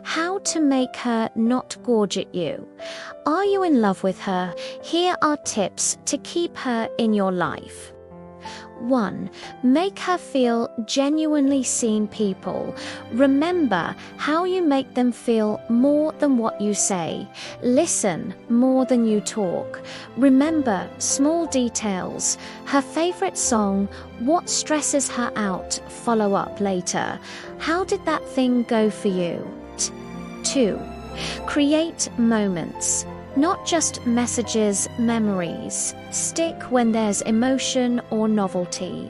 How to make her not gorge at you. Are you in love with her? Here are tips to keep her in your life. 1. Make her feel genuinely seen. People, remember how you make them feel more than what you say. Listen more than you talk. Remember small details. Her favorite song, what stresses her out, follow up later. How did that thing go for you? 2. Create moments. Not just messages, memories. Stick when there's emotion or novelty.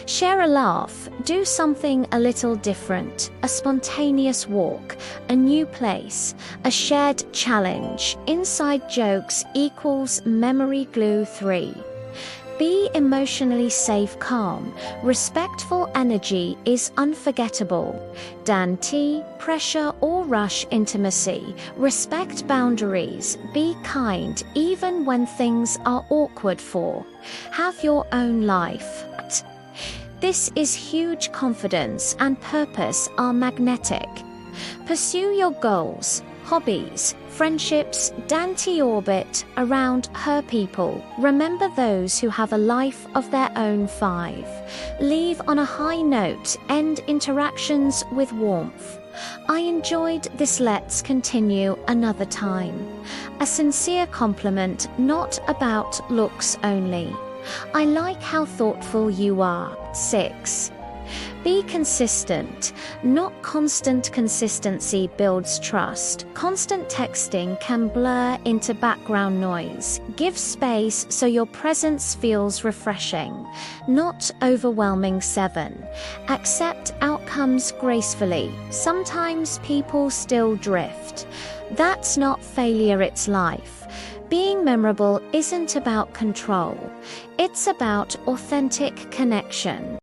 Share a laugh, do something a little different, a spontaneous walk, a new place, a shared challenge. Inside jokes equals memory glue. 3. Be emotionally safe. Calm, respectful energy is unforgettable. Dan T. Pressure or rush intimacy. Respect boundaries. Be kind even when things are awkward. 4. Have your own life. This is huge. Confidence and purpose are magnetic. Pursue your goals, hobbies, friendships. Dan T. Orbit around her people. Remember those who have a life of their own. 5. Leave on a high note. End interactions with warmth. I enjoyed this. Let's continue another time. A sincere compliment, not about looks only. I like how thoughtful you are. 6. Be consistent, not constant. Consistency builds trust. Constant texting can blur into background noise. Give space so your presence feels refreshing, not overwhelming. 7. Accept outcomes gracefully. Sometimes people still drift. That's not failure, it's life. Being memorable isn't about control, it's about authentic connection.